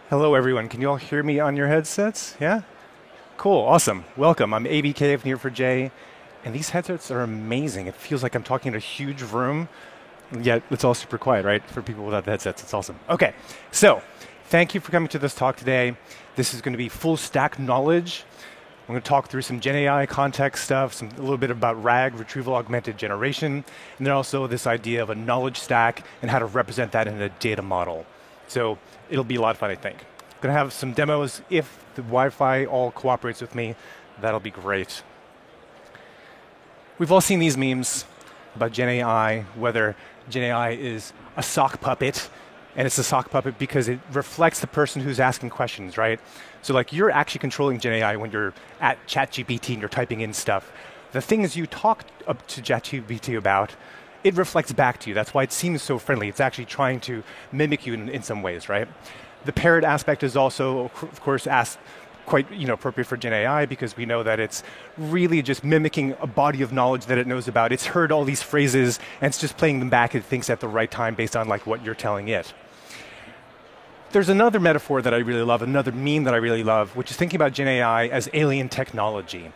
Hello, everyone. Can you all hear me on your headsets? Yeah? Cool. Awesome. Welcome. I'm ABK of Neo4j, and these headsets are amazing. It feels like I'm talking in a huge room, yet it's all super quiet, right? For people without the headsets, it's awesome. Okay, so thank you for coming to this talk today. This is going to be full stack knowledge. I'm going to talk through some Gen AI context stuff, a little bit about RAG, retrieval augmented generation, and then also this idea of a knowledge stack and how to represent that in a data model. So it'll be a lot of fun, I think. I'm going to have some demos. If the Wi-Fi all cooperates with me, that'll be great. We've all seen these memes about Gen AI, whether Gen AI is a sock puppet, and it's a sock puppet because it reflects the person who's asking questions, right? So like you're actually controlling Gen AI when you're at ChatGPT and you're typing in stuff. The things you talk up to ChatGPT about, it reflects back to you. That's why it seems so friendly. It's actually trying to mimic you in some ways, right? The parrot aspect is also, of course, quite appropriate for Gen AI because we know that it's really just mimicking a body of knowledge that it knows about. It's heard all these phrases and it's just playing them back. It thinks at the right time based on like what you're telling it. There's another metaphor that I really love, another meme that I really love, which is thinking about Gen AI as alien technology.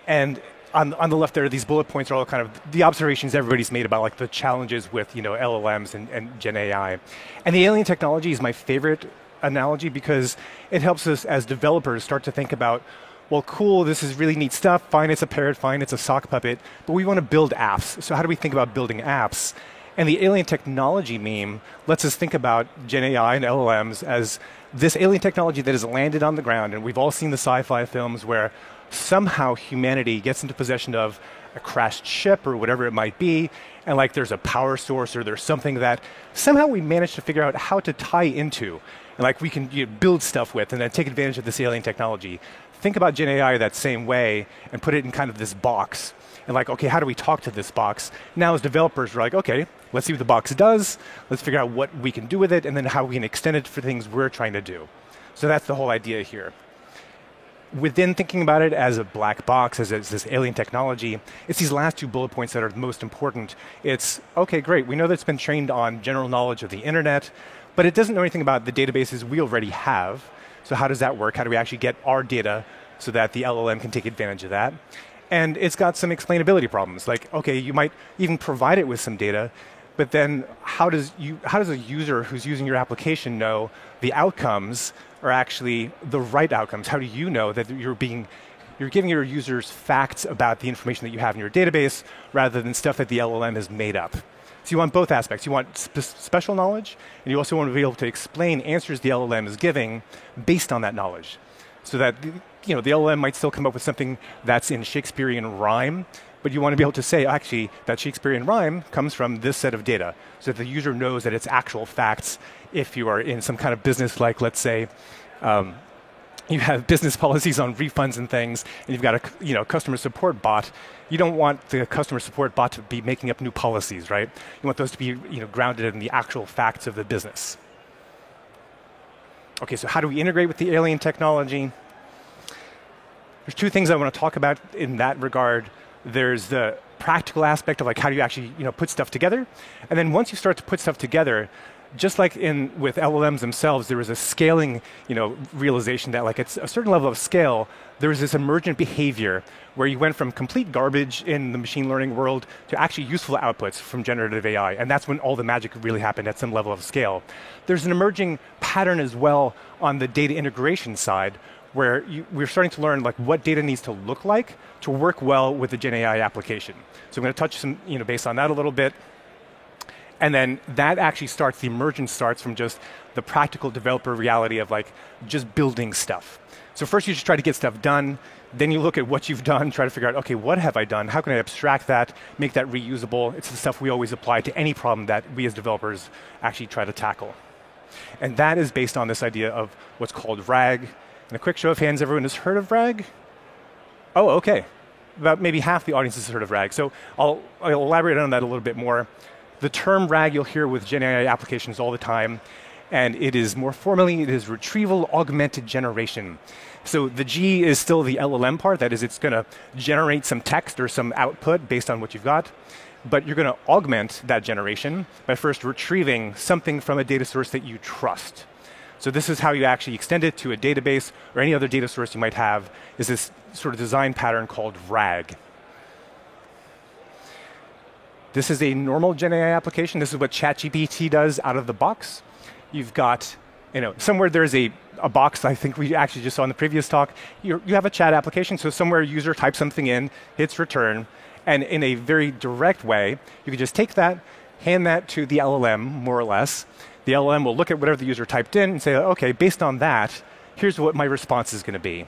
And on the left there, these bullet points are all kind of the observations everybody's made about like the challenges with LLMs and Gen AI. And the alien technology is my favorite analogy because it helps us as developers start to think about, well, cool, this is really neat stuff. Fine, it's a parrot. Fine, it's a sock puppet. But we want to build apps. So how do we think about building apps? And the alien technology meme lets us think about Gen AI and LLMs as this alien technology that has landed on the ground. And we've all seen the sci-fi films where somehow humanity gets into possession of a crashed ship or whatever it might be, and like there's a power source or there's something that somehow we manage to figure out how to tie into, and like we can build stuff with and then take advantage of this alien technology. Think about Gen AI that same way and put it in kind of this box. And like, okay, how do we talk to this box? Now as developers, we're like, okay, let's see what the box does. Let's figure out what we can do with it and then how we can extend it for things we're trying to do. So that's the whole idea here. Within thinking about it as a black box, as this alien technology, it's these last two bullet points that are the most important. It's, okay, great, we know that it's been trained on general knowledge of the internet, but it doesn't know anything about the databases we already have. So how does that work? How do we actually get our data so that the LLM can take advantage of that? And it's got some explainability problems. Like, okay, you might even provide it with some data, but then how does a user who's using your application know the outcomes are actually the right outcomes? How do you know that you're giving your users facts about the information that you have in your database rather than stuff that the LLM has made up? So you want both aspects. You want special knowledge, and you also want to be able to explain answers the LLM is giving based on that knowledge. So that the LLM might still come up with something that's in Shakespearean rhyme, but you want to be able to say, actually, that Shakespearean rhyme comes from this set of data, so that the user knows that it's actual facts. If you are in some kind of business, like let's say, you have business policies on refunds and things, and you've got a customer support bot. You don't want the customer support bot to be making up new policies, right? You want those to be grounded in the actual facts of the business. Okay, so how do we integrate with the alien technology? There's two things I want to talk about in that regard. There's the practical aspect of like how do you actually put stuff together, and then once you start to put stuff together, just like with LLMs themselves, there is a scaling realization that like at a certain level of scale, there is this emergent behavior where you went from complete garbage in the machine learning world to actually useful outputs from generative AI, and that's when all the magic really happened at some level of scale. There's an emerging pattern as well on the data integration side, where we're starting to learn like what data needs to look like to work well with the Gen AI application. So I'm going to touch some based on that a little bit. And then that actually the emergence starts from just the practical developer reality of like just building stuff. So first you just try to get stuff done, then you look at what you've done, try to figure out, okay, what have I done? How can I abstract that, make that reusable? It's the stuff we always apply to any problem that we as developers actually try to tackle. And that is based on this idea of what's called RAG. And a quick show of hands, everyone has heard of RAG? Oh, okay. About maybe half the audience has heard of RAG. So I'll elaborate on that a little bit more. The term RAG you'll hear with Gen AI applications all the time, and it is more formally, it is retrieval augmented generation. So the G is still the LLM part, that is it's going to generate some text or some output based on what you've got, but you're going to augment that generation by first retrieving something from a data source that you trust. So this is how you actually extend it to a database or any other data source you might have, is this sort of design pattern called RAG. This is a normal GenAI application. This is what ChatGPT does out of the box. You've got, somewhere there's a box, I think we actually just saw in the previous talk. You have a chat application, so somewhere a user types something in, hits return, and in a very direct way, you can just take that, hand that to the LLM, more or less. The LLM will look at whatever the user typed in and say, okay, based on that, here's what my response is going to be.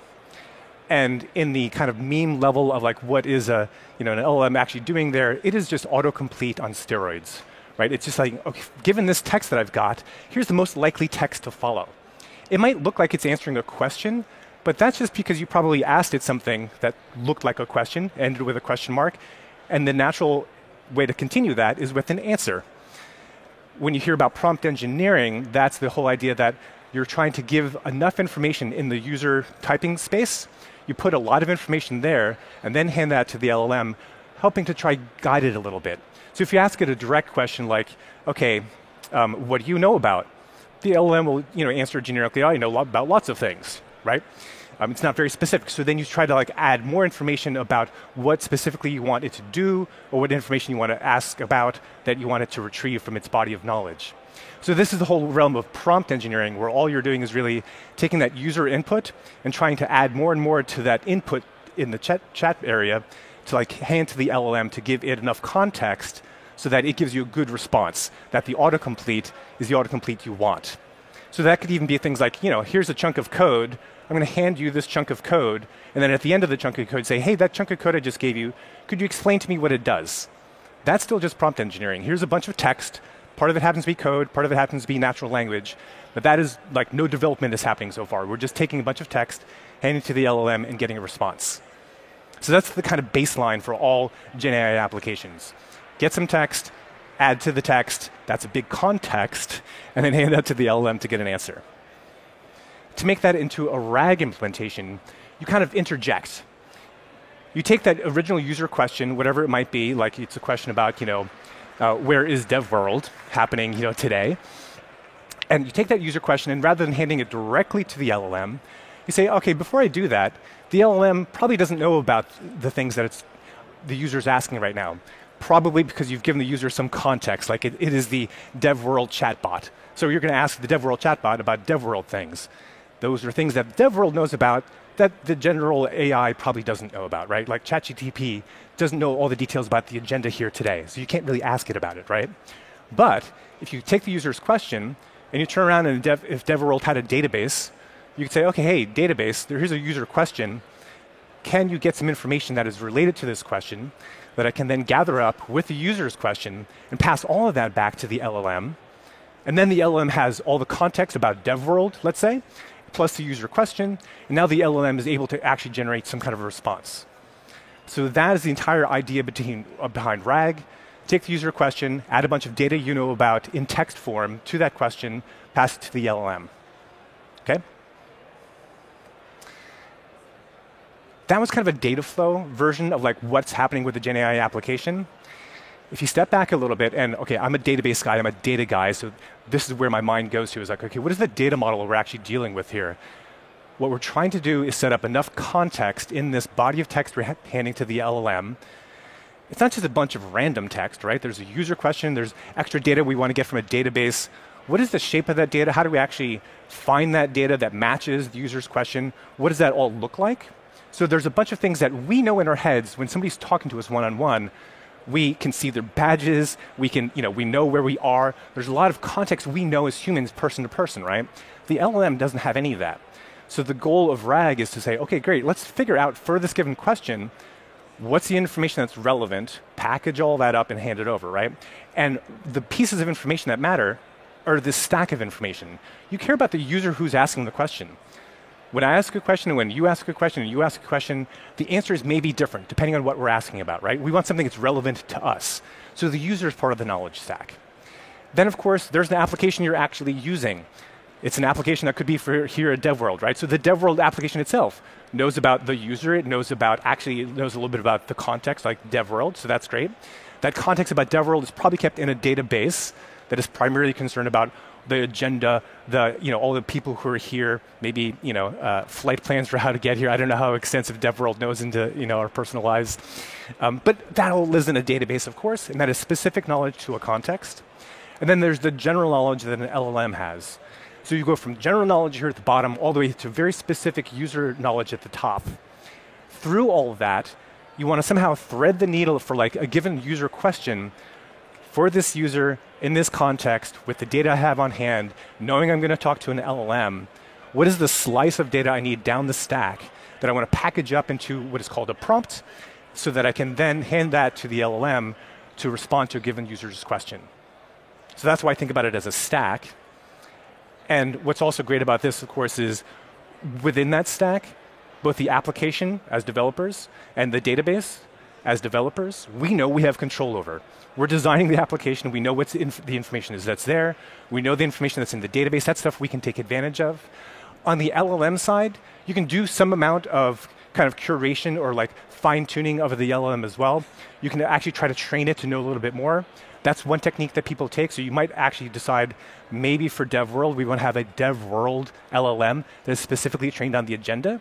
And in the kind of meme level of like what is an LLM actually doing there, it is just autocomplete on steroids, right? It's just like, okay, given this text that I've got, here's the most likely text to follow. It might look like it's answering a question, but that's just because you probably asked it something that looked like a question, ended with a question mark, and the natural way to continue that is with an answer. When you hear about prompt engineering, that's the whole idea that you're trying to give enough information in the user typing space. You put a lot of information there, and then hand that to the LLM, helping to try guide it a little bit. So if you ask it a direct question like, okay, what do you know about? The LLM will answer generically, I know about lots of things, right? It's not very specific. So then you try to add more information about what specifically you want it to do, or what information you want to ask about that you want it to retrieve from its body of knowledge. So this is the whole realm of prompt engineering, where all you're doing is really taking that user input and trying to add more and more to that input in the chat area to hand to the LLM to give it enough context so that it gives you a good response, that the autocomplete is the autocomplete you want. So that could even be things like, here's a chunk of code, I'm going to hand you this chunk of code, and then at the end of the chunk of code say, hey, that chunk of code I just gave you, could you explain to me what it does? That's still just prompt engineering. Here's a bunch of text, part of it happens to be code, part of it happens to be natural language, but that is no development is happening so far. We're just taking a bunch of text, handing it to the LLM, and getting a response. So that's the kind of baseline for all GenAI applications. Get some text, add to the text, that's a big context, and then hand that to the LLM to get an answer. To make that into a RAG implementation, you kind of interject. You take that original user question, whatever it might be, like it's a question about, where is DevWorld happening, today? And you take that user question, and rather than handing it directly to the LLM, you say, okay, before I do that, the LLM probably doesn't know about the things that the user's asking right now. Probably because you've given the user some context, like it is the DevWorld chatbot. So you're going to ask the DevWorld chatbot about DevWorld things. Those are things that DevWorld knows about that the general AI probably doesn't know about, right? Like ChatGPT doesn't know all the details about the agenda here today, so you can't really ask it about it, right? But if you take the user's question and you turn around and if DevWorld had a database, you could say, okay, hey, database, here's a user question. Can you get some information that is related to this question that I can then gather up with the user's question and pass all of that back to the LLM? And then the LLM has all the context about DevWorld, let's say, plus the user question, and now the LLM is able to actually generate some kind of a response. So that is the entire idea behind RAG. Take the user question, add a bunch of data you know about in text form to that question, pass it to the LLM. Okay? That was kind of a data flow version of what's happening with the GenAI application. If you step back a little bit, and okay, I'm a database guy, I'm a data guy, so this is where my mind goes to, is okay, what is the data model we're actually dealing with here? What we're trying to do is set up enough context in this body of text we're handing to the LLM. It's not just a bunch of random text, right? There's a user question, there's extra data we want to get from a database. What is the shape of that data? How do we actually find that data that matches the user's question? What does that all look like? So there's a bunch of things that we know in our heads when somebody's talking to us one-on-one. We can see their badges, we know where we are. There's a lot of context we know as humans, person to person, right? The LLM doesn't have any of that. So the goal of RAG is to say, okay, great, let's figure out for this given question, what's the information that's relevant, package all that up and hand it over, right? And the pieces of information that matter are this stack of information. You care about the user who's asking the question. When I ask a question and when you ask a question and you ask a question, the answers may be different depending on what we're asking about, right? We want something that's relevant to us. So the user is part of the knowledge stack. Then, of course, there's an application you're actually using. It's an application that could be for here at DevWorld, right? So the DevWorld application itself knows about the user. It knows a little bit about the context, like DevWorld, so that's great. That context about DevWorld is probably kept in a database that is primarily concerned about the agenda, all the people who are here, maybe flight plans for how to get here. I don't know how extensive DevWorld knows into our personal lives, but that all lives in a database, of course, and that is specific knowledge to a context. And then there's the general knowledge that an LLM has. So you go from general knowledge here at the bottom all the way to very specific user knowledge at the top. Through all of that, you want to somehow thread the needle for like a given user question for this user in this context with the data I have on hand, knowing I'm going to talk to an LLM. What is the slice of data I need down the stack that I want to package up into what is called a prompt so that I can then hand that to the LLM to respond to a given user's question. So that's why I think about it as a stack. And what's also great about this, of course, is within that stack, both the application as developers and the database as developers, we know we have control over. We're designing the application. We know what the information is that's there. We know the information that's in the database. That's stuff we can take advantage of. On the LLM side, you can do some amount of kind of curation or like fine-tuning of the LLM as well. You can actually try to train it to know a little bit more. That's one technique that people take. So you might actually decide maybe for DevWorld, we want to have a DevWorld LLM that is specifically trained on the agenda.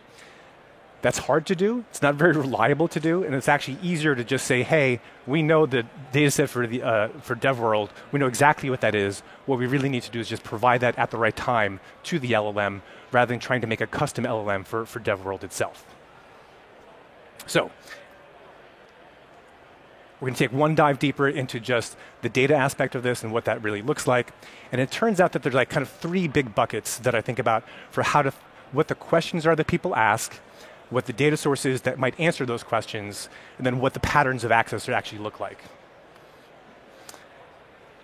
That's hard to do. It's not very reliable to do. And it's actually easier to just say, hey, we know the data set for DevWorld. We know exactly what that is. What we really need to do is just provide that at the right time to the LLM rather than trying to make a custom LLM for DevWorld itself. So we're going to take one dive deeper into just the data aspect of this and what that really looks like. And it turns out that there's like kind of three big buckets that I think about for what the questions are that people ask, what the data source is that might answer those questions, and then what the patterns of access actually look like.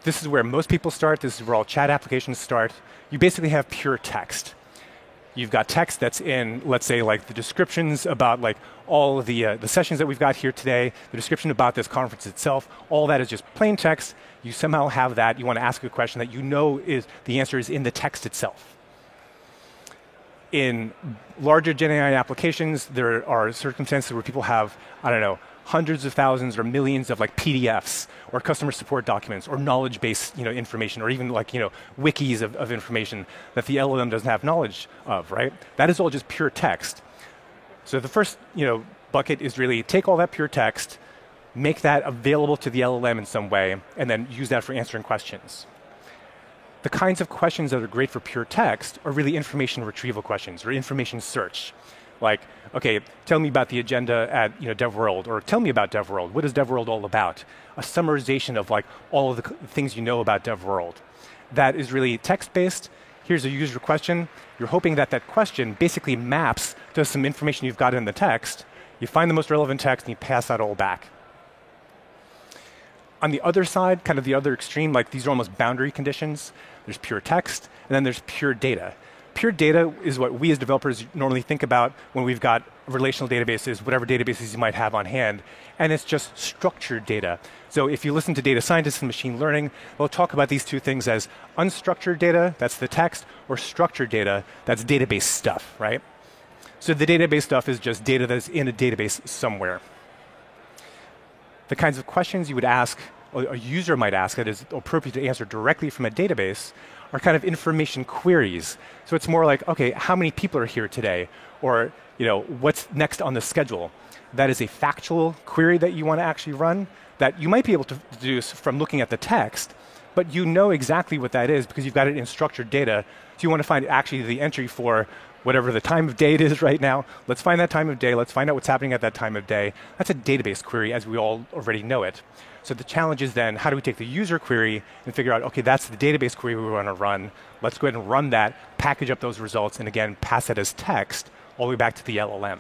This is where most people start. This is where all chat applications start. You basically have pure text. You've got text that's in, let's say, like the descriptions about like all of the sessions that we've got here today, the description about this conference itself. All that is just plain text. You somehow have that. You want to ask a question that you know is the answer is in the text itself. In larger GenAI applications, there are circumstances where people have, I don't know, hundreds of thousands or millions of like PDFs or customer support documents or knowledge-based information or even like wikis of information that the LLM doesn't have knowledge of, right? That is all just pure text. So the first bucket is really take all that pure text, make that available to the LLM in some way, and then use that for answering questions. The kinds of questions that are great for pure text are really information retrieval questions or information search. Like, okay, tell me about the agenda at DevWorld, or tell me about DevWorld. What is DevWorld all about? A summarization of like all of the things you know about DevWorld. That is really text-based. Here's a user question. You're hoping that that question basically maps to some information you've got in the text. You find the most relevant text and you pass that all back. On the other side, kind of the other extreme, like these are almost boundary conditions. There's pure text, and then there's pure data. Pure data is what we as developers normally think about when we've got relational databases, whatever databases you might have on hand, and it's just structured data. So if you listen to data scientists and machine learning, they'll talk about these two things as unstructured data, that's the text, or structured data, that's database stuff, right? So the database stuff is just data that's in a database somewhere. The kinds of questions you would ask, or a user might ask that is appropriate to answer directly from a database are kind of information queries. So it's more like, okay, how many people are here today? Or what's next on the schedule? That is a factual query that you want to actually run that you might be able to do from looking at the text, but you know exactly what that is because you've got it in structured data. So you want to find actually the entry for whatever the time of day it is right now. Let's find that time of day. Let's find out what's happening at that time of day. That's a database query as we all already know it. So the challenge is then, how do we take the user query and figure out, okay, that's the database query we want to run. Let's go ahead and run that, package up those results, and again, pass that as text all the way back to the LLM.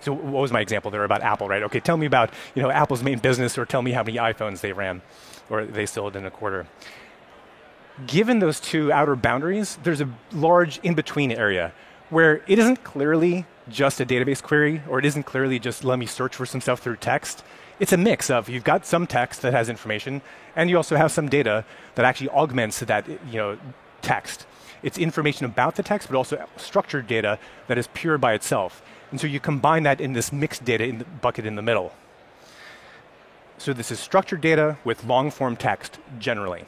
So what was my example there about Apple, right? Okay, tell me about Apple's main business, or tell me how many iPhones they ran, or they sold in a quarter. Given those two outer boundaries, there's a large in-between area where it isn't clearly just a database query, or it isn't clearly just let me search for some stuff through text. It's a mix of you've got some text that has information, and you also have some data that actually augments that text. It's information about the text, but also structured data that is pure by itself. And so you combine that in this mixed data in the bucket in the middle. So this is structured data with long-form text, generally.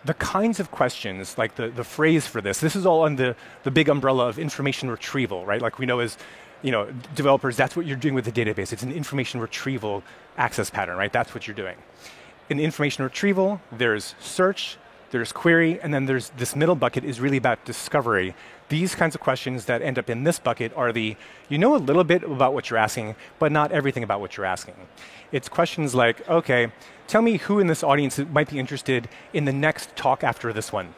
the kinds of questions, like the phrase for this is all under the big umbrella of information retrieval, right? Like we know as developers, that's what you're doing with the database. It's an information retrieval access pattern, right? That's what you're doing. In information retrieval, there's search, there's query, and then there's this middle bucket is really about discovery. These kinds of questions that end up in this bucket are you know a little bit about what you're asking, but not everything about what you're asking. It's questions like, okay, tell me who in this audience might be interested in the next talk after this one.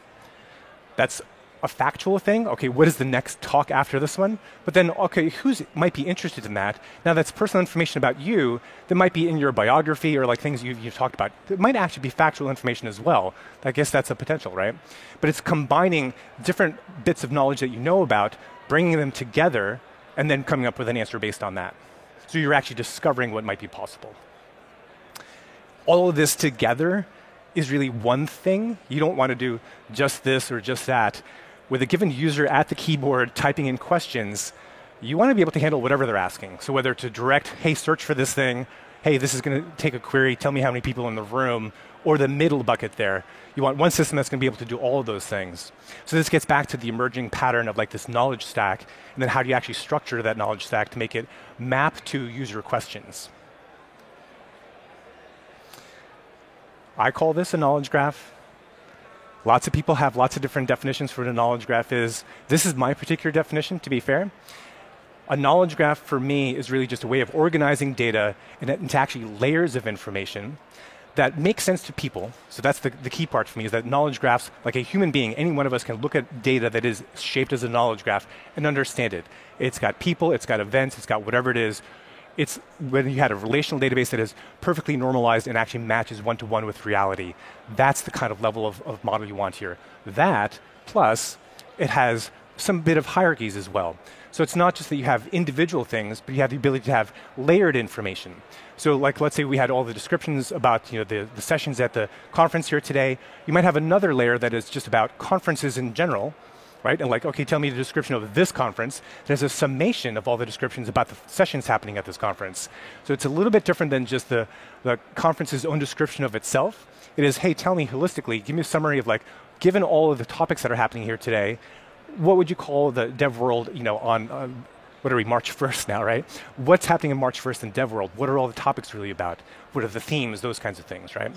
That's a factual thing. Okay, what is the next talk after this one? But then, okay, who might be interested in that? Now that's personal information about you that might be in your biography or like things you've talked about. It might actually be factual information as well. I guess that's a potential, right? But it's combining different bits of knowledge that you know about, bringing them together, and then coming up with an answer based on that. So you're actually discovering what might be possible. All of this together is really one thing. You don't want to do just this or just that. With a given user at the keyboard typing in questions, you want to be able to handle whatever they're asking. So whether to direct, hey, search for this thing, hey, this is going to take a query, tell me how many people in the room, or the middle bucket there. You want one system that's going to be able to do all of those things. So this gets back to the emerging pattern of like this knowledge stack, and then how do you actually structure that knowledge stack to make it map to user questions. I call this a knowledge graph. Lots of people have lots of different definitions for what a knowledge graph is. This is my particular definition, to be fair. A knowledge graph for me is really just a way of organizing data into actually layers of information that make sense to people. So that's the key part for me, is that knowledge graphs, like a human being, any one of us can look at data that is shaped as a knowledge graph and understand it. It's got people, it's got events, it's got whatever it is. It's when you had a relational database that is perfectly normalized and actually matches one-to-one with reality. That's the kind of level of model you want here. That, plus, it has some bit of hierarchies as well. So it's not just that you have individual things, but you have the ability to have layered information. So like, let's say we had all the descriptions about the sessions at the conference here today. You might have another layer that is just about conferences in general, right? And like, okay, tell me the description of this conference. There's a summation of all the descriptions about the sessions happening at this conference. So it's a little bit different than just the conference's own description of itself. It is, hey, tell me holistically, give me a summary of like, given all of the topics that are happening here today, what would you call the dev world, on what are we, March 1st now, right? What's happening in March 1st in dev world? What are all the topics really about? What are the themes, those kinds of things, right?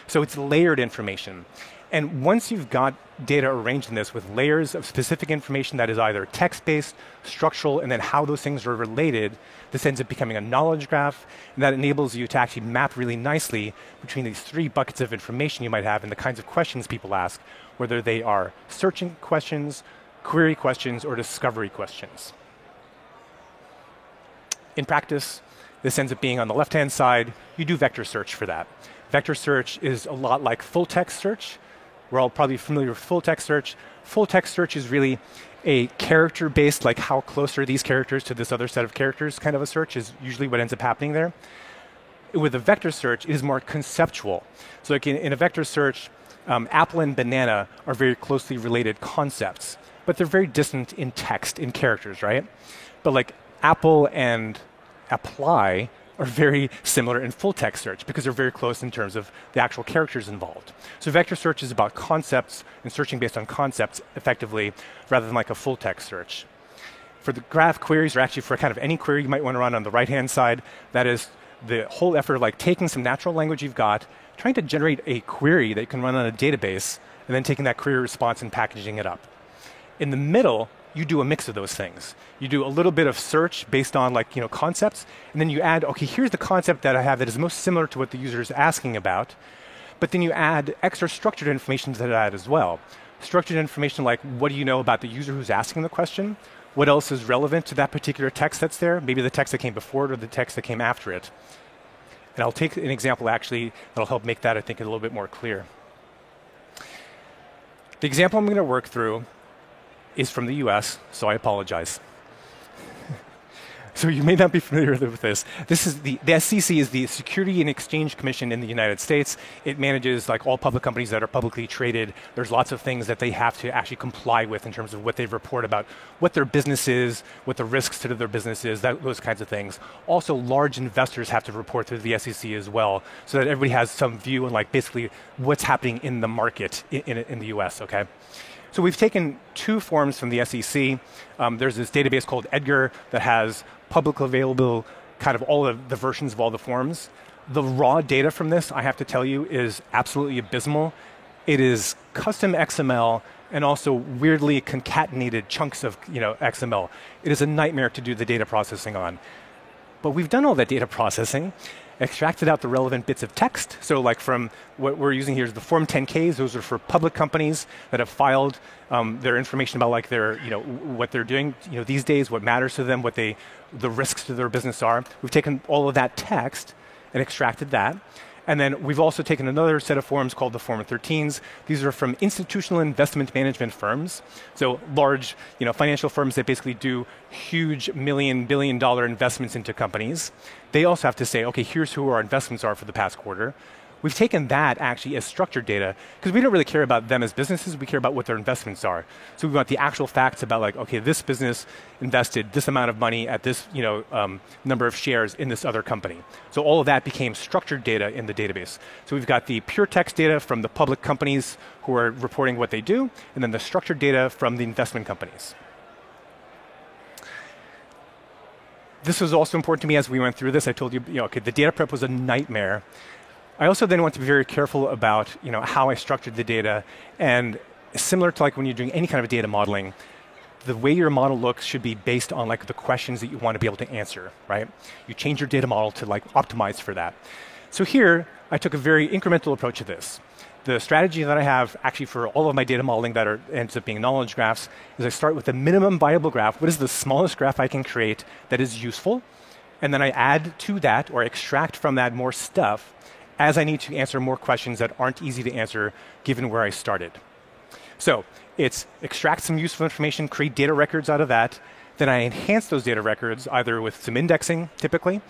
So it's layered information. And once you've got data arranged in this with layers of specific information that is either text-based, structural, and then how those things are related, this ends up becoming a knowledge graph, and that enables you to actually map really nicely between these three buckets of information you might have and the kinds of questions people ask, whether they are searching questions, query questions, or discovery questions. In practice, this ends up being on the left-hand side. You do vector search for that. Vector search is a lot like full-text search. We're all probably familiar with full-text search. Full-text search is really a character-based, like how close are these characters to this other set of characters kind of a search is usually what ends up happening there. With a vector search, it is more conceptual. So like in a vector search, apple and banana are very closely related concepts, but they're very distant in text, in characters, right? But like apple and apply are very similar in full text search because they're very close in terms of the actual characters involved. So vector search is about concepts and searching based on concepts effectively rather than like a full text search. For the graph queries, or actually for kind of any query you might want to run on the right-hand side, that is the whole effort of like taking some natural language you've got, trying to generate a query that you can run on a database, and then taking that query response and packaging it up. In the middle, you do a mix of those things. You do a little bit of search based on like, concepts, and then you add, okay, here's the concept that I have that is most similar to what the user is asking about, but then you add extra structured information to that as well. Structured information like, what do you know about the user who's asking the question? What else is relevant to that particular text that's there? Maybe the text that came before it or the text that came after it. And I'll take an example actually that'll help make that, I think, a little bit more clear. The example I'm going to work through is from the US, so I apologize. So you may not be familiar with this. This is the SEC is the Security and Exchange Commission in the United States. It manages like all public companies that are publicly traded. There's lots of things that they have to actually comply with in terms of what they report about what their business is, what the risks to their business is, those kinds of things. Also, large investors have to report to the SEC as well, so that everybody has some view on like basically what's happening in the market in the US, okay? So we've taken two forms from the SEC. There's this database called Edgar that has publicly available kind of all of the versions of all the forms. The raw data from this, I have to tell you, is absolutely abysmal. It is custom XML and also weirdly concatenated chunks of XML. It is a nightmare to do the data processing on. But we've done all that data processing, extracted out the relevant bits of text. So like from what we're using here is the Form 10Ks. Those are for public companies that have filed their information about like their, what they're doing these days, what matters to them, what the risks to their business are. We've taken all of that text and extracted that. And then we've also taken another set of forms called the Form 13s. These are from institutional investment management firms. So large financial firms that basically do huge billion-dollar investments into companies. They also have to say, okay, here's who our investments are for the past quarter. We've taken that actually as structured data because we don't really care about them as businesses, we care about what their investments are. So we want the actual facts about like, okay, this business invested this amount of money at this number of shares in this other company. So all of that became structured data in the database. So we've got the pure text data from the public companies who are reporting what they do, and then the structured data from the investment companies. This was also important to me as we went through this. I told you, okay, the data prep was a nightmare. I also then want to be very careful about how I structured the data, and similar to like when you're doing any kind of data modeling, the way your model looks should be based on like the questions that you want to be able to answer, right? You change your data model to like optimize for that. So here, I took a very incremental approach to this. The strategy that I have actually for all of my data modeling that ends up being knowledge graphs is I start with the minimum viable graph. What is the smallest graph I can create that is useful? And then I add to that or extract from that more stuff as I need to answer more questions that aren't easy to answer given where I started. So it's extract some useful information, create data records out of that, then I enhance those data records either with some indexing typically,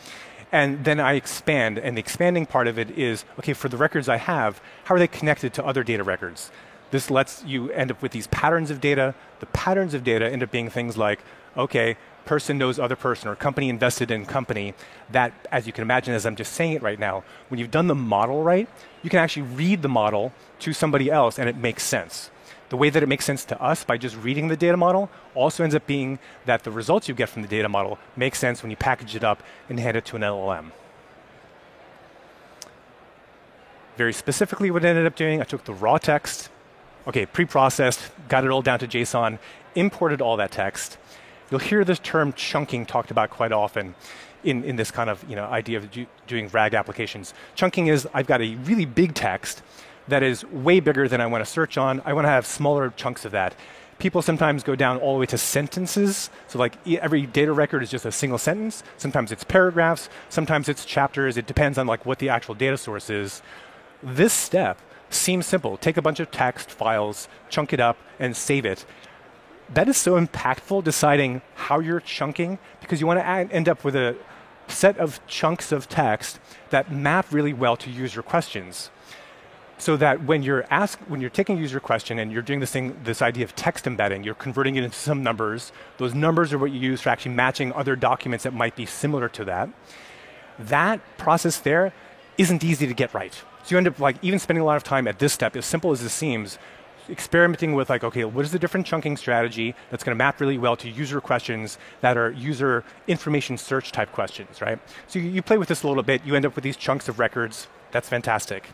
and then I expand, and the expanding part of it is, okay, for the records I have, how are they connected to other data records? This lets you end up with these patterns of data. The patterns of data end up being things like, okay, person knows other person or company invested in company. That, as you can imagine, as I'm just saying it right now, when you've done the model right, you can actually read the model to somebody else and it makes sense. The way that it makes sense to us by just reading the data model also ends up being that the results you get from the data model make sense when you package it up and hand it to an LLM. Very specifically what I ended up doing, I took the raw text, okay, pre-processed, got it all down to JSON, imported all that text. You'll hear this term chunking talked about quite often in this kind of idea of doing RAG applications. Chunking is I've got a really big text that is way bigger than I want to search on. I want to have smaller chunks of that. People sometimes go down all the way to sentences. So like every data record is just a single sentence. Sometimes it's paragraphs. Sometimes it's chapters. It depends on like what the actual data source is. This step seems simple. Take a bunch of text files, chunk it up, and save it. That is so impactful, deciding how you're chunking, because you want to end up with a set of chunks of text that map really well to user questions. So that when you're taking a user question and you're doing this idea of text embedding, you're converting it into some numbers. Those numbers are what you use for actually matching other documents that might be similar to that. That process there isn't easy to get right. So you end up like even spending a lot of time at this step, as simple as it seems, experimenting with like, okay, what is the different chunking strategy that's going to map really well to user questions that are user information search type questions, right? So you play with this a little bit, you end up with these chunks of records. That's fantastic.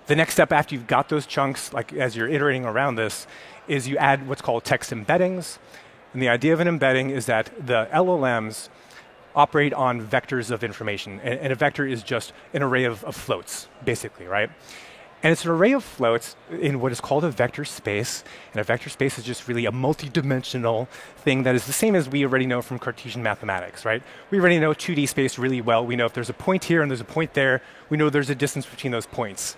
The next step after you've got those chunks, like as you're iterating around this, is you add what's called text embeddings. And the idea of an embedding is that the LLMs operate on vectors of information. And a vector is just an array of floats, basically, right? And it's an array of floats in what is called a vector space. And a vector space is just really a multi-dimensional thing that is the same as we already know from Cartesian mathematics, right? We already know 2D space really well. We know if there's a point here and there's a point there, we know there's a distance between those points.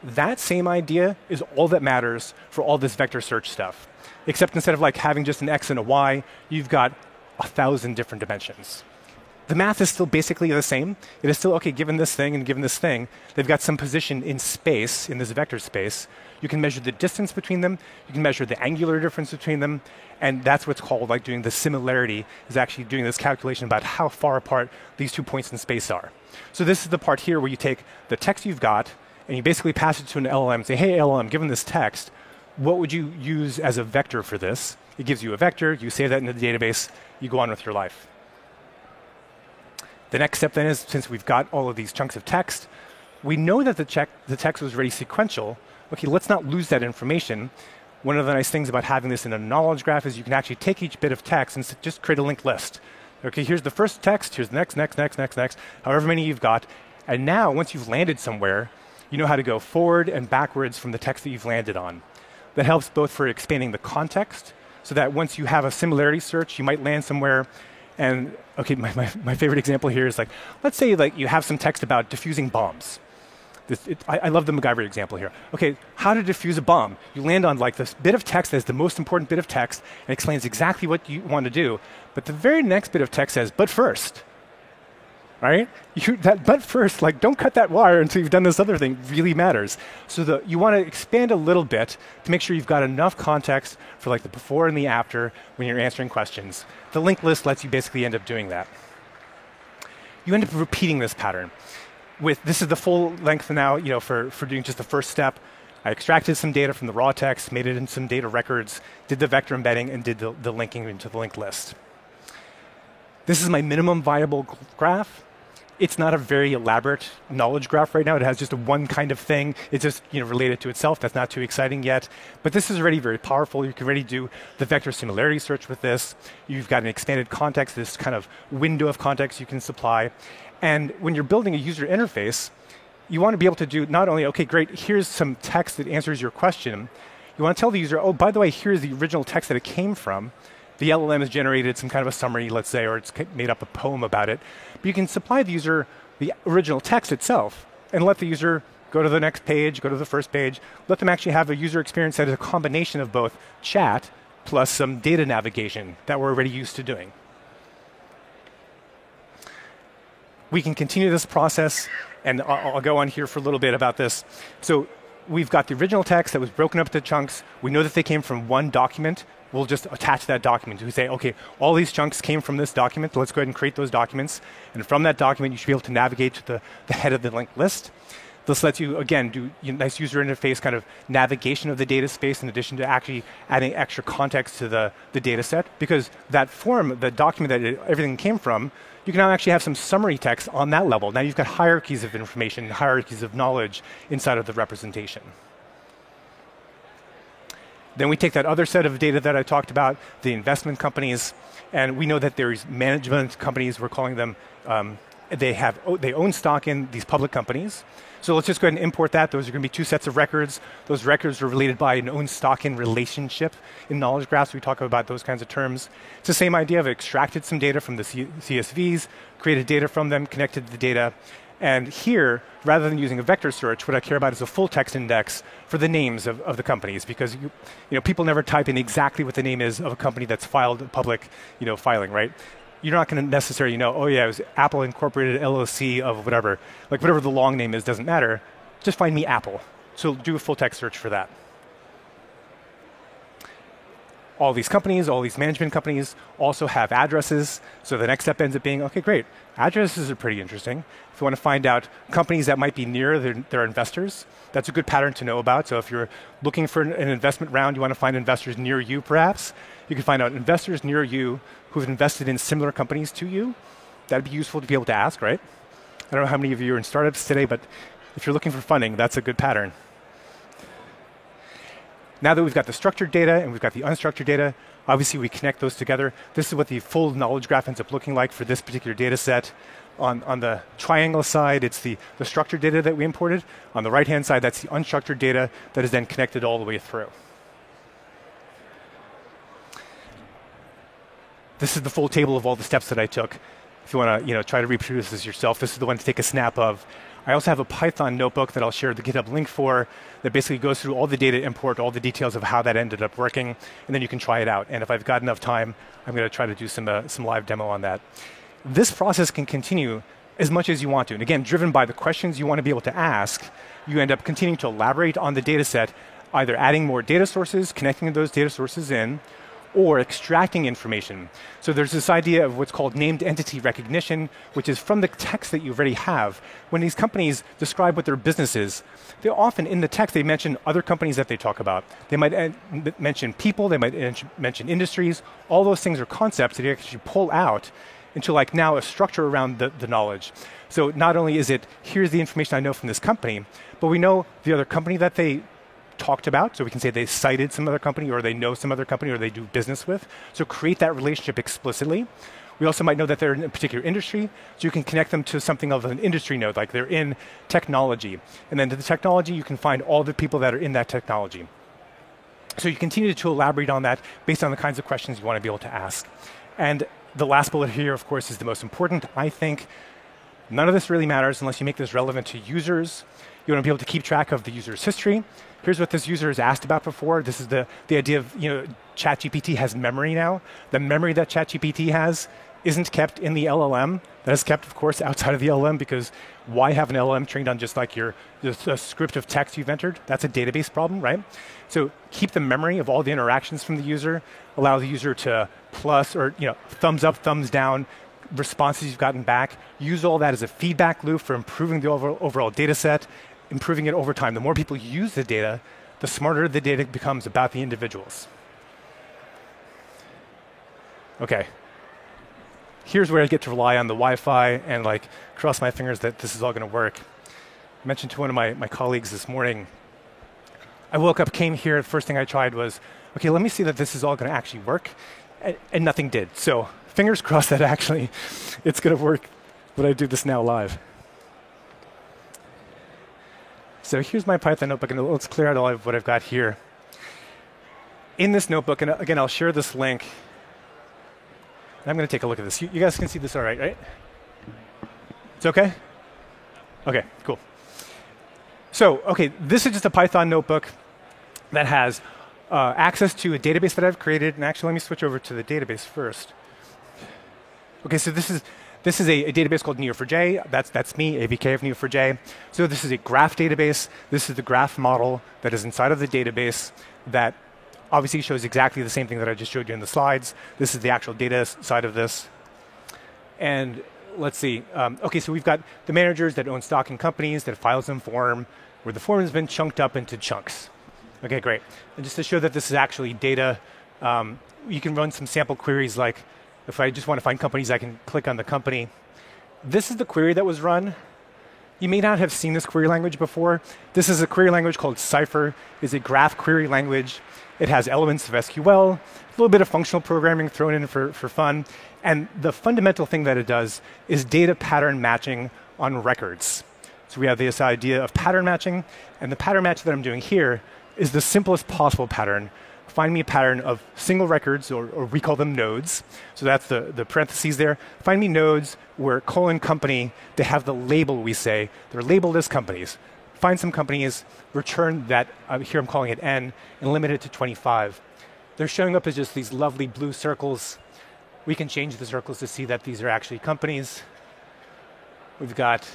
That same idea is all that matters for all this vector search stuff. Except instead of like having just an X and a Y, you've got 1,000 different dimensions. The math is still basically the same. It is still, okay, given this thing and given this thing, they've got some position in space, in this vector space. You can measure the distance between them. You can measure the angular difference between them. And that's what's called like doing the similarity, is actually doing this calculation about how far apart these 2 points in space are. So this is the part here where you take the text you've got and you basically pass it to an LLM and say, hey, LLM, given this text, what would you use as a vector for this? It gives you a vector. You save that into the database. You go on with your life. The next step then is, since we've got all of these chunks of text, we know that the text was already sequential. Okay, let's not lose that information. One of the nice things about having this in a knowledge graph is you can actually take each bit of text and just create a linked list. Okay, here's the first text, here's the next, however many you've got. And now, once you've landed somewhere, you know how to go forward and backwards from the text that you've landed on. That helps both for expanding the context, so that once you have a similarity search, you might land somewhere. And okay, my favorite example here is like, let's say like you have some text about diffusing bombs. I love the MacGyver example here. Okay, how to defuse a bomb. You land on like this bit of text that is the most important bit of text and explains exactly what you want to do. But the very next bit of text says, but first. Right? But first, like, don't cut that wire until you've done this other thing, really matters. So you want to expand a little bit to make sure you've got enough context for like the before and the after when you're answering questions. The linked list lets you basically end up doing that. You end up repeating this pattern. This is the full length now, for doing just the first step. I extracted some data from the raw text, made it into some data records, did the vector embedding, and did the linking into the linked list. This is my minimum viable graph. It's not a very elaborate knowledge graph right now. It has just one kind of thing. It's just related to itself. That's not too exciting yet. But this is already very powerful. You can already do the vector similarity search with this. You've got an expanded context, this kind of window of context you can supply. And when you're building a user interface, you want to be able to do not only, okay, great, here's some text that answers your question. You want to tell the user, oh, by the way, here's the original text that it came from. The LLM has generated some kind of a summary, let's say, or it's made up a poem about it. But you can supply the user the original text itself and let the user go to the next page, go to the first page, let them actually have a user experience that is a combination of both chat plus some data navigation that we're already used to doing. We can continue this process, and I'll go on here for a little bit about this. So we've got the original text that was broken up into chunks. We know that they came from one document. We'll just attach that document. We say, okay, all these chunks came from this document. Let's go ahead and create those documents. And from that document, you should be able to navigate to the head of the linked list. This lets you, again, do nice user interface kind of navigation of the data space in addition to actually adding extra context to the data set. Because that form, the document that everything came from, you can now actually have some summary text on that level. Now you've got hierarchies of information, hierarchies of knowledge inside of the representation. Then we take that other set of data that I talked about, the investment companies, and we know that there's management companies, we're calling them, they own stock in these public companies. So let's just go ahead and import that. Those are going to be two sets of records. Those records are related by an own stock in relationship. In knowledge graphs, we talk about those kinds of terms. It's the same idea of extracted some data from the CSVs, created data from them, connected the data. And here, rather than using a vector search, what I care about is a full text index for the names of the companies, because people never type in exactly what the name is of a company that's filed public filing, right? You're not going to necessarily oh yeah, it was Apple Incorporated LLC of whatever. Like whatever the long name is doesn't matter. Just find me Apple. So do a full text search for that. All these companies, all these management companies also have addresses. So the next step ends up being, okay, great. Addresses are pretty interesting. If you want to find out companies that might be near their investors, that's a good pattern to know about. So if you're looking for an investment round, you want to find investors near you, perhaps. You can find out investors near you who've invested in similar companies to you. That'd be useful to be able to ask, right? I don't know how many of you are in startups today, but if you're looking for funding, that's a good pattern. Now that we've got the structured data and we've got the unstructured data, obviously we connect those together. This is what the full knowledge graph ends up looking like for this particular data set. On the triangle side, it's the structured data that we imported. On the right-hand side, that's the unstructured data that is then connected all the way through. This is the full table of all the steps that I took. If you want to try to reproduce this yourself, this is the one to take a snap of. I also have a Python notebook that I'll share the GitHub link for that basically goes through all the data import, all the details of how that ended up working, and then you can try it out. And if I've got enough time, I'm going to try to do some live demo on that. This process can continue as much as you want to. And again, driven by the questions you want to be able to ask, you end up continuing to elaborate on the data set, either adding more data sources, connecting those data sources in, or extracting information. So there's this idea of what's called named entity recognition, which is from the text that you already have. When these companies describe what their business is, they often, in the text, they mention other companies that they talk about. They might mention people, they might mention industries. All those things are concepts that you actually pull out into like now a structure around the knowledge. So not only is it, here's the information I know from this company, but we know the other company that they talked about, so we can say they cited some other company, or they know some other company, or they do business with. So create that relationship explicitly. We also might know that they're in a particular industry, so you can connect them to something of an industry node, like they're in technology. And then to the technology, you can find all the people that are in that technology. So you continue to elaborate on that based on the kinds of questions you want to be able to ask. And the last bullet here, of course, is the most important. I think none of this really matters unless you make this relevant to users. You want to be able to keep track of the user's history. Here's what this user has asked about before. This is the idea of, ChatGPT has memory now. The memory that ChatGPT has isn't kept in the LLM. That is kept, of course, outside of the LLM, because why have an LLM trained on just like a script of text you've entered? That's a database problem, right? So keep the memory of all the interactions from the user, allow the user to plus or thumbs up, thumbs down, responses you've gotten back. Use all that as a feedback loop for improving the overall data set, improving it over time. The more people use the data, the smarter the data becomes about the individuals. Okay. Here's where I get to rely on the Wi-Fi and cross my fingers that this is all going to work. I mentioned to one of my colleagues this morning, I woke up, came here, the first thing I tried was, okay, let me see that this is all going to actually work, and nothing did. So fingers crossed that actually it's going to work when I do this now live. So here's my Python notebook, and let's clear out all of what I've got here. In this notebook, and again, I'll share this link. I'm going to take a look at this. You guys can see this all right, right? It's okay? Okay, cool. So, okay, this is just a Python notebook that has access to a database that I've created. And actually, let me switch over to the database first. Okay, so this is a database called Neo4j. That's me, AVK of Neo4j. So this is a graph database. This is the graph model that is inside of the database that obviously shows exactly the same thing that I just showed you in the slides. This is the actual data side of this. And let's see. Okay, so we've got the managers that own stock in companies, that files in form, where the form has been chunked up into chunks. Okay, great. And just to show that this is actually data, you can run some sample queries like, if I just want to find companies, I can click on the company. This is the query that was run. You may not have seen this query language before. This is a query language called Cypher. It's a graph query language. It has elements of SQL, a little bit of functional programming thrown in for fun. And the fundamental thing that it does is data pattern matching on records. So we have this idea of pattern matching. And the pattern match that I'm doing here is the simplest possible pattern. Find me a pattern of single records, or we call them nodes. So that's the parentheses there. Find me nodes where company, they have the label, we say. They're labeled as companies. Find some companies, return that, here I'm calling it N, and limit it to 25. They're showing up as just these lovely blue circles. We can change the circles to see that these are actually companies. We've got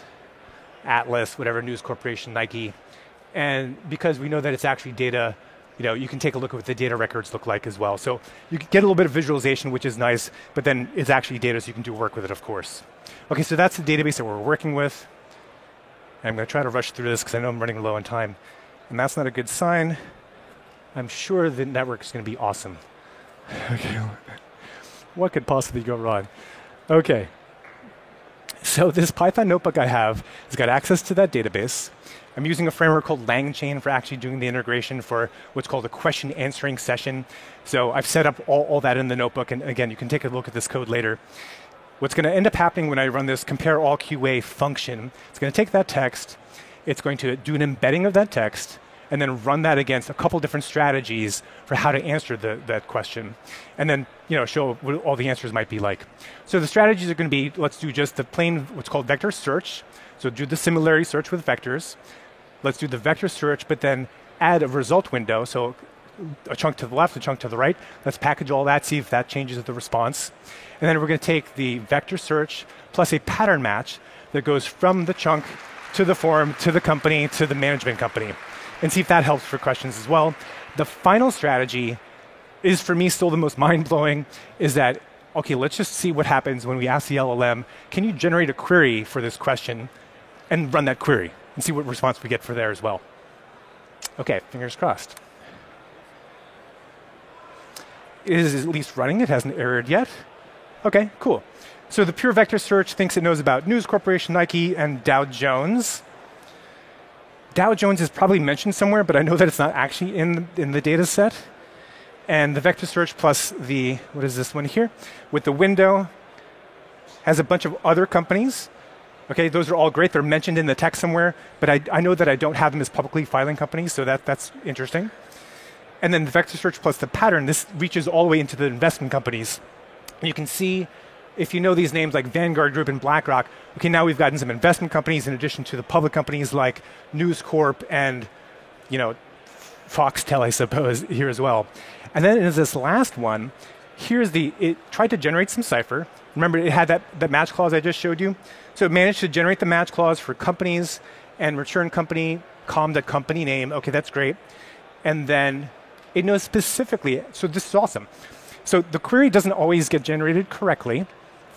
Atlas, whatever, News Corporation, Nike. And because we know that it's actually data, you can take a look at what the data records look like as well. So you get a little bit of visualization, which is nice, but then it's actually data, so you can do work with it, of course. Okay, so that's the database that we're working with. And I'm going to try to rush through this because I know I'm running low on time. And that's not a good sign. I'm sure the network is going to be awesome. Okay, what could possibly go wrong? Okay, so this Python notebook I have has got access to that database. I'm using a framework called LangChain for actually doing the integration for what's called a question answering session. So I've set up all that in the notebook. And again, you can take a look at this code later. What's going to end up happening when I run this compare all QA function, it's going to take that text, it's going to do an embedding of that text, and then run that against a couple different strategies for how to answer that question. And then show what all the answers might be like. So the strategies are going to be, let's do just the plain, what's called vector search. So do the similarity search with vectors. Let's do the vector search, but then add a result window. So a chunk to the left, a chunk to the right. Let's package all that, see if that changes the response. And then we're going to take the vector search plus a pattern match that goes from the chunk to the form, to the company, to the management company, and see if that helps for questions as well. The final strategy is, for me, still the most mind-blowing, is that, okay, let's just see what happens when we ask the LLM, can you generate a query for this question, and run that query, and see what response we get for there as well. Okay, fingers crossed. It is at least running, it hasn't errored yet. Okay, cool. So the pure vector search thinks it knows about News Corporation, Nike, and Dow Jones. Dow Jones is probably mentioned somewhere, but I know that it's not actually in the data set. And the vector search plus the, what is this one here? With the window, has a bunch of other companies. Okay, those are all great. They're mentioned in the text somewhere, but I know that I don't have them as publicly filing companies, so that's interesting. And then the vector search plus the pattern, this reaches all the way into the investment companies. And you can see, if you know these names like Vanguard Group and BlackRock, okay, now we've gotten some investment companies in addition to the public companies like News Corp and, Foxtel, I suppose, here as well. And then in this last one, it tried to generate some cipher. Remember, it had that match clause I just showed you? So it managed to generate the match clause for companies and return company, com.company name. Okay, that's great. And then it knows specifically, so this is awesome. So the query doesn't always get generated correctly.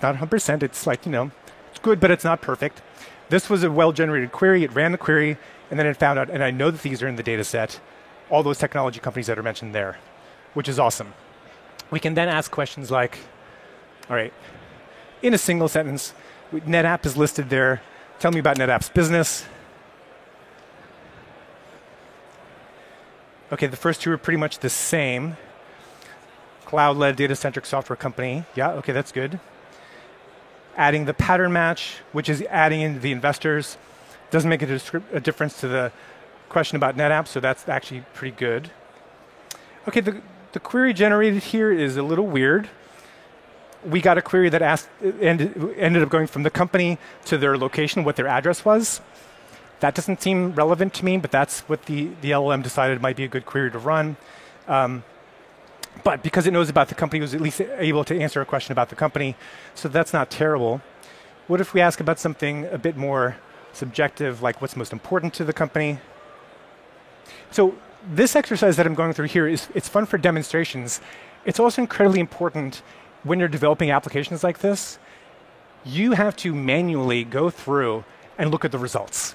Not 100%, it's like, it's good, but it's not perfect. This was a well-generated query. It ran the query, and then it found out, and I know that these are in the data set, all those technology companies that are mentioned there, which is awesome. We can then ask questions like, all right, in a single sentence, NetApp is listed there. Tell me about NetApp's business. Okay, the first two are pretty much the same. Cloud-led data-centric software company. Yeah, okay, that's good. Adding the pattern match, which is adding in the investors, doesn't make a difference to the question about NetApp, so that's actually pretty good. Okay, the query generated here is a little weird. We got a query that ended up going from the company to their location, what their address was. That doesn't seem relevant to me, but that's what the LLM decided might be a good query to run. But because it knows about the company, it was at least able to answer a question about the company, so that's not terrible. What if we ask about something a bit more subjective, like what's most important to the company? So this exercise that I'm going through here it's fun for demonstrations. It's also incredibly important when you're developing applications like this. You have to manually go through and look at the results.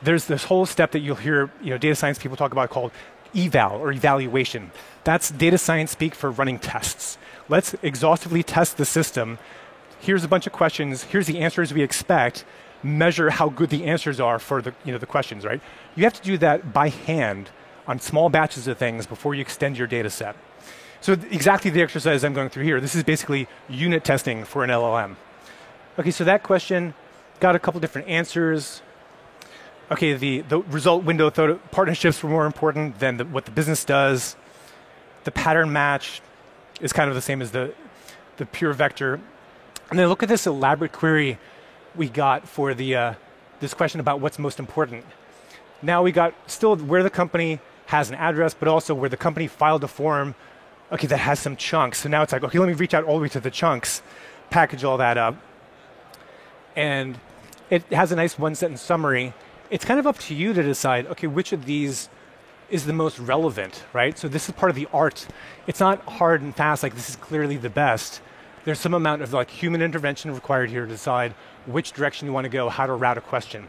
There's this whole step that you'll hear data science people talk about called eval or evaluation. That's data science speak for running tests. Let's exhaustively test the system. Here's a bunch of questions. Here's the answers we expect. Measure how good the answers are for the questions, right? You have to do that by hand on small batches of things before you extend your data set. So exactly the exercise I'm going through here. This is basically unit testing for an LLM. Okay, so that question got a couple different answers. Okay, the result window thought partnerships were more important than what the business does. The pattern match is kind of the same as the pure vector. And then look at this elaborate query we got for this question about what's most important. Now we got still where the company has an address, but also where the company filed a form, okay, that has some chunks. So now it's like, okay, let me reach out all the way to the chunks, package all that up. And it has a nice one-sentence summary. It's kind of up to you to decide, okay, which of these is the most relevant, right? So this is part of the art. It's not hard and fast, like this is clearly the best. There's some amount of like human intervention required here to decide which direction you want to go, how to route a question.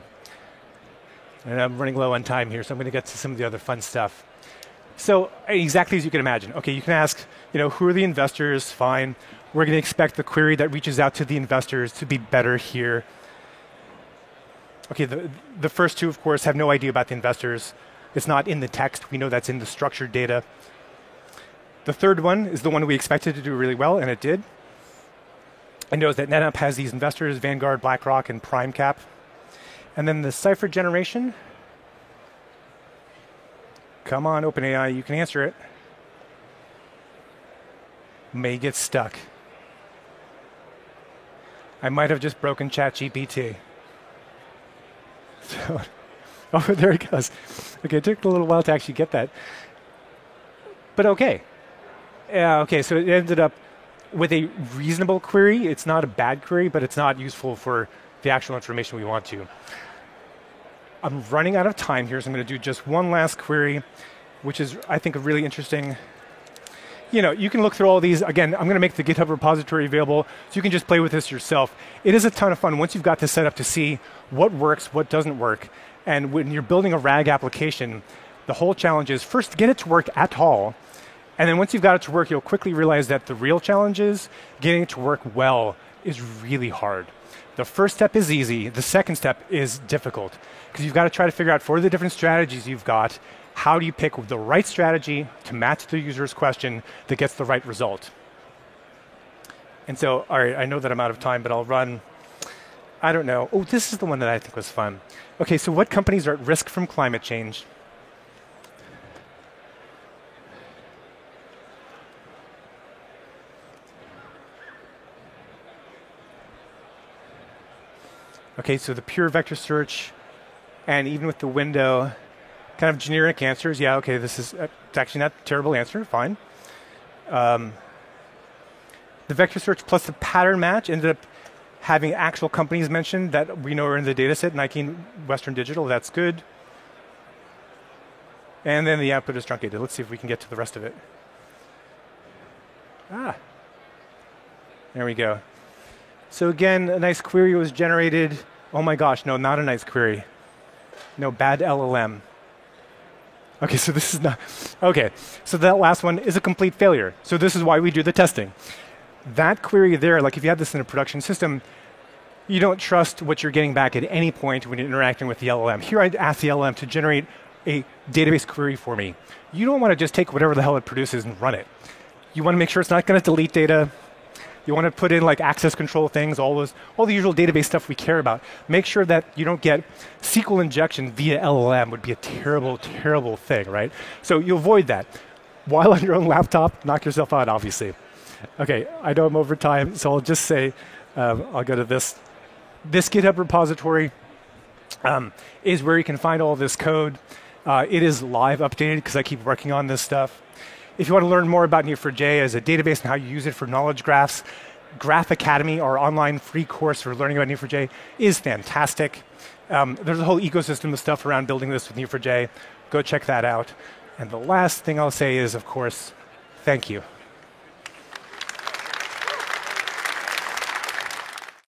And I'm running low on time here, so I'm going to get to some of the other fun stuff. So exactly as you can imagine. Okay, you can ask, who are the investors? Fine. We're going to expect the query that reaches out to the investors to be better here. Okay, the first two, of course, have no idea about the investors. It's not in the text. We know that's in the structured data. The third one is the one we expected to do really well, and it did. It knows that NetApp has these investors, Vanguard, BlackRock, and PrimeCap. And then the cipher generation. Come on, OpenAI, you can answer it. May get stuck. I might have just broken ChatGPT. So, oh, there it goes. Okay, it took a little while to actually get that. But okay. Okay, so it ended up with a reasonable query. It's not a bad query, but it's not useful for the actual information we want to. I'm running out of time here, so I'm going to do just one last query, which is, I think, a really interesting. You can look through all these. Again, I'm going to make the GitHub repository available, so you can just play with this yourself. It is a ton of fun once you've got this set up to see what works, what doesn't work. And when you're building a RAG application, the whole challenge is first get it to work at all. And then once you've got it to work, you'll quickly realize that the real challenge is getting it to work well is really hard. The first step is easy. The second step is difficult because you've got to try to figure out for the different strategies you've got, how do you pick the right strategy to match the user's question that gets the right result? And so, all right, I know that I'm out of time, but I'll run, I don't know. Oh, this is the one that I think was fun. Okay, so what companies are at risk from climate change? Okay, so the pure vector search, and even with the window, kind of generic answers. Yeah, okay, it's actually not a terrible answer, fine. The vector search plus the pattern match ended up having actual companies mentioned that we know are in the data set, Nike and Western Digital, that's good. And then the output is truncated. Let's see if we can get to the rest of it. There we go. So again, a nice query was generated. Oh my gosh, no, not a nice query. No, bad LLM. Okay, so this is not, okay. So that last one is a complete failure. So this is why we do the testing. That query there, like if you have this in a production system, you don't trust what you're getting back at any point when you're interacting with the LLM. Here I'd ask the LLM to generate a database query for me. You don't want to just take whatever the hell it produces and run it. You want to make sure it's not going to delete data. You want to put in like access control things, all the usual database stuff we care about. Make sure that you don't get SQL injection via LLM would be a terrible, terrible thing, right? So you avoid that. While on your own laptop, knock yourself out, obviously. Okay, I know I'm over time, so I'll just say, I'll go to this. This GitHub repository is where you can find all this code. It is live updated because I keep working on this stuff. If you want to learn more about Neo4j as a database and how you use it for knowledge graphs, Graph Academy, our online free course for learning about Neo4j, is fantastic. There's a whole ecosystem of stuff around building this with Neo4j. Go check that out. And the last thing I'll say is, of course, thank you.